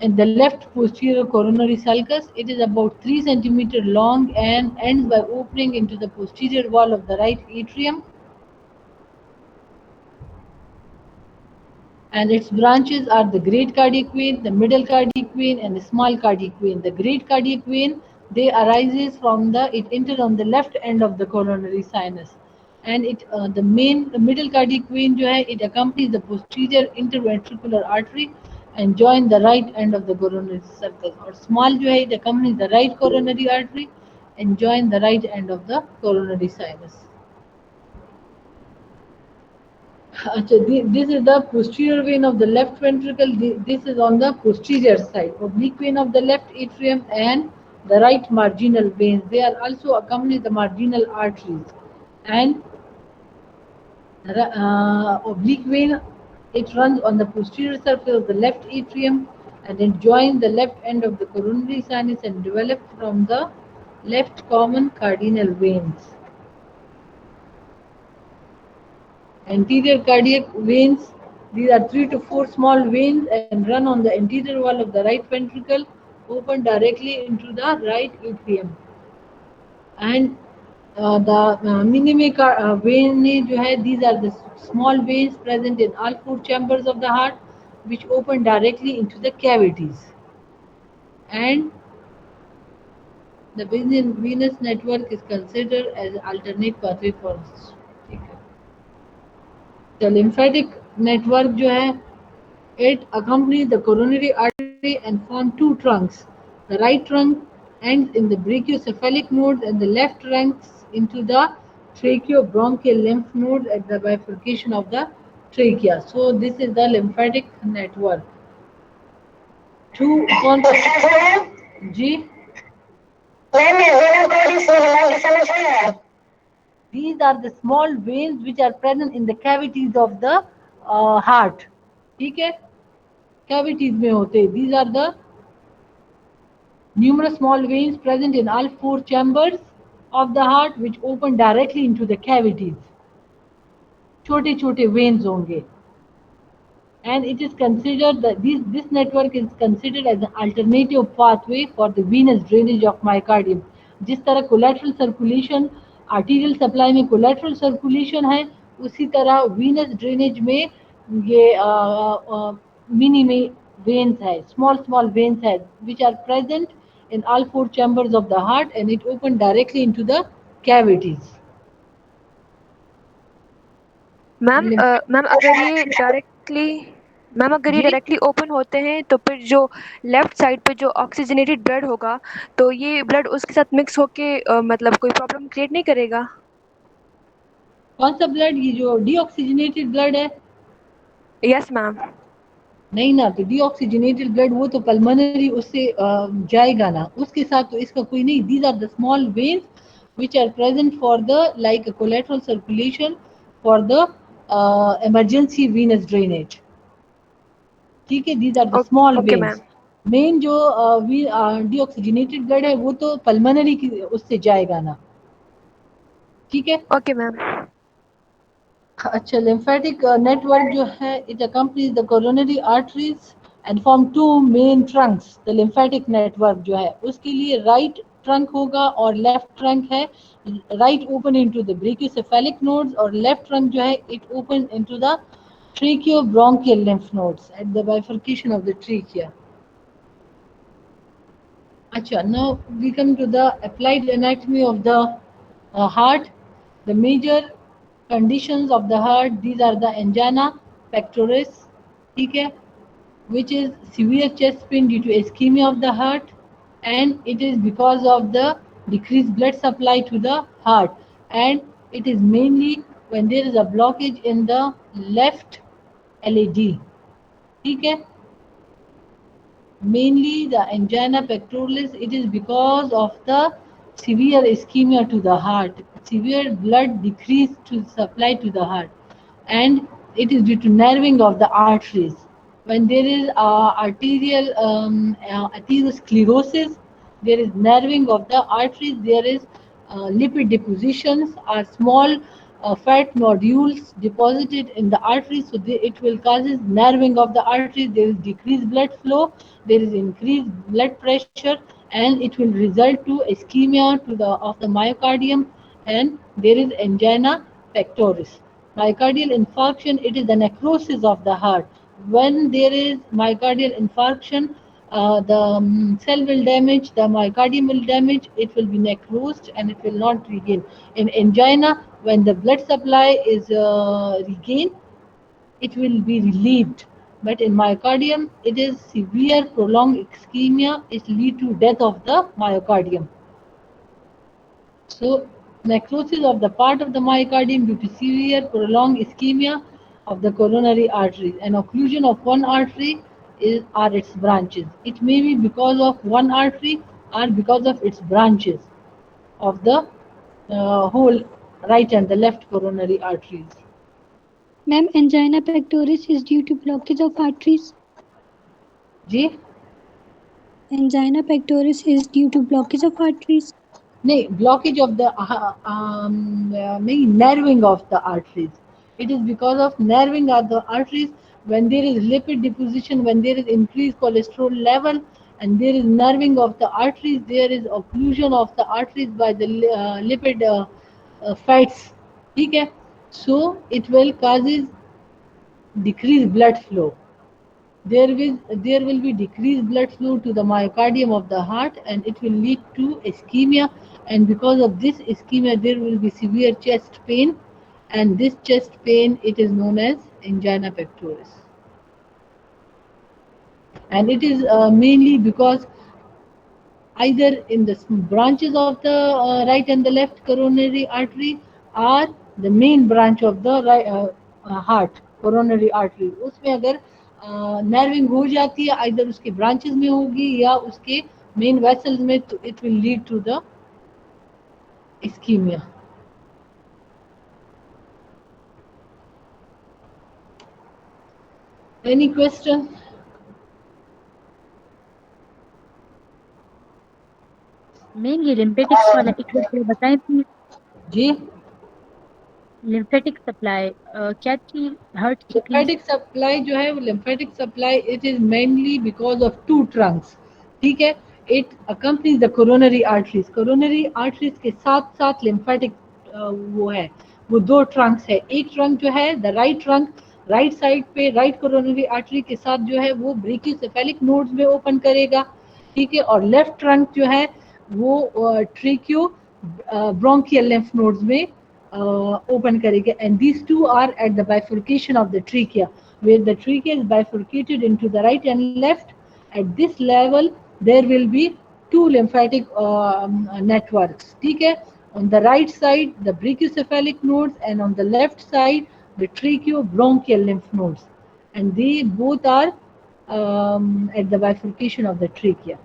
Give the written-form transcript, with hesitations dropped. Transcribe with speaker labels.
Speaker 1: In the left posterior coronary sulcus, it is about 3 centimeter long and ends by opening into the posterior wall of the right atrium, and its branches are the great cardiac vein, the middle cardiac vein, and the small cardiac vein. The great cardiac vein, they arises from it enters on the left end of the coronary sinus, and the middle cardiac vein जो है, it accompanies the posterior interventricular artery and join the right end of the coronary circle. और small जो है, it accompanies the right coronary artery and join the right end of the coronary sinus. This is the posterior vein of the left ventricle. This is on the posterior side. Oblique vein of the left atrium and the right marginal veins. They are also accompany the marginal arteries. And oblique vein, it runs on the posterior surface of the left atrium and it joins the left end of the coronary sinus and develops from the left common cardinal veins. Anterior cardiac veins, these are 3 to 4 small veins and run on the anterior wall of the right ventricle, open directly into the right atrium. And the minime vein जो है, these are the small veins present in all 4 chambers of the heart, which open directly into the cavities. And the venous network is considered as an alternate pathway for this. The lymphatic network जो है, it accompanies the coronary artery and form 2 trunks. The right trunk ends in the brachiocephalic nodes and the left runs into the tracheobronchial lymph nodes at the bifurcation of the trachea. So this is the lymphatic network. Two G. These are the small veins which are present in the cavities of the heart. ठीक है, cavities में होते. These are the numerous small veins present in all 4 chambers of the heart which open directly into the cavities. छोटे छोटे veins होंगे. And it is considered that this network is considered as an alternative pathway for the venous drainage of myocardium. जिस तरह collateral circulation, arterial supply में collateral circulation है, उसी तरह venous drainage में ये mini veins है, small veins है, which are present in all 4 chambers of the heart and it open directly into the cavities.
Speaker 2: Ma'am अगर ये डायरेक्टली ओपन होते हैं तो फिर जो लेफ्ट साइड पे जो ऑक्सीजनेटेड ब्लड होगा तो ये ब्लड उसके साथ मिक्स होके मतलब कोई प्रॉब्लम क्रिएट नहीं करेगा?
Speaker 1: कौन सा ब्लड? ये जो डीऑक्सीजनेटेड ब्लड है?
Speaker 2: Yes ma'am.
Speaker 1: नहीं ना, तो डीऑक्सीजनेटेड ब्लड वो तो पल्मोनरी उससे जाएगा ना, उसके साथ तो इसका कोई नहीं. These are the small veins which are present for the like a collateral circulation for the emergency venous drainage. ठीक है, these are the small veins. Main जो डीऑक्सीजनेटेड ब्लड है वो तो पल्मोनरी की उससे जाएगा ना. ठीक है,
Speaker 2: ओके मैम.
Speaker 1: अच्छा, lymphatic network जो है, it accompanies the coronary arteries and form 2 main trunks. The lymphatic network जो है उसके लिए right trunk होगा और left trunk है. Right open into the brachiocephalic nodes और left trunk जो है it open into the tracheobronchial lymph nodes at the bifurcation of the trachea. अच्छा, now we come to the applied anatomy of the heart. The major conditions of the heart, these are the angina pectoris, ठीक है, which is severe chest pain due to ischemia of the heart, and it is because of the decreased blood supply to the heart, and it is mainly when there is a blockage in the left LAD. ठीक है, mainly the angina pectoris, it is because of the severe ischemia to the heart, severe blood decrease to supply to the heart, and it is due to narrowing of the arteries. When there is arterial atherosclerosis, there is narrowing of the arteries, there is lipid depositions or small fat nodules deposited in the arteries, so it will causes narrowing of the arteries. There is decreased blood flow, there is increased blood pressure, and it will result to ischemia to the of the myocardium, and there is angina pectoris. Myocardial infarction, it is the necrosis of the heart. When there is myocardial infarction, the cell will damage, the myocardium will damage, it will be necrosed and it will not regain. In angina, when the blood supply is regained, it will be relieved. But in myocardium, it is severe prolonged ischemia, it lead to death of the myocardium. So, necrosis of the part of the myocardium due to severe prolonged ischemia of the coronary arteries, and occlusion of one artery are its branches. It may be because of one artery or because of its branches of the whole right and the left coronary arteries.
Speaker 3: Ma'am, angina pectoris is due to blockage of arteries.
Speaker 1: Ji
Speaker 3: Angina pectoris is due to blockage of arteries.
Speaker 1: नहीं, blockage of the नहीं, narrowing of the arteries. It is because of narrowing of the arteries. When there is lipid deposition, when there is increased cholesterol level, and there is narrowing of the arteries, there is occlusion of the arteries by the lipid fats. ठीक है, so it will causes decreased blood flow. There will be decreased blood flow to the myocardium of the heart, and it will lead to ischemia, and because of this ischemia there will be severe chest pain, and this chest pain, it is known as angina pectoris, and it is mainly because either in the branches of the right and the left coronary artery, or the main branch of the right, heart coronary artery, उसमें अगर नर्विंग हो जाती है, either उसके branches में होगी या उसके मेन वेसल्स में, तो it will lead to the ischemia. Any question?
Speaker 4: Ma'am ये लिम्फेटिक्स वाला एक बार थोड़ा बताएं प्लीज।
Speaker 1: जी,
Speaker 4: लिम्फेटिक सप्लाई क्या थी हार्ट की प्लीज।
Speaker 1: लिम्फेटिक सप्लाई जो है वो lymphatic supply, it is mainly because of two trunks. ठीक है, it accompanies the coronary arteries. Coronary arteries के साथ साथ लिम्फेटिक वो है, वो दो ट्रंक्स है. एक ट्रंक जो है the right trunk, right side पे राइट कोरोनरी आर्टरी के साथ जो है वो ब्रेकियोसेफेलिक नोड्स में ओपन करेगा. ठीक है, और लेफ्ट ट्रंक जो है वो ट्रेकियो ब्रोंकियल लिम्फ नोड्स में open karega, and these two are at the bifurcation of the trachea, where the trachea is bifurcated into the right and left. At this level there will be two lymphatic networks. ठीक है, on the right side the brachiocephalic nodes, and on the left side the tracheobronchial lymph nodes, and they both are at the bifurcation of the trachea.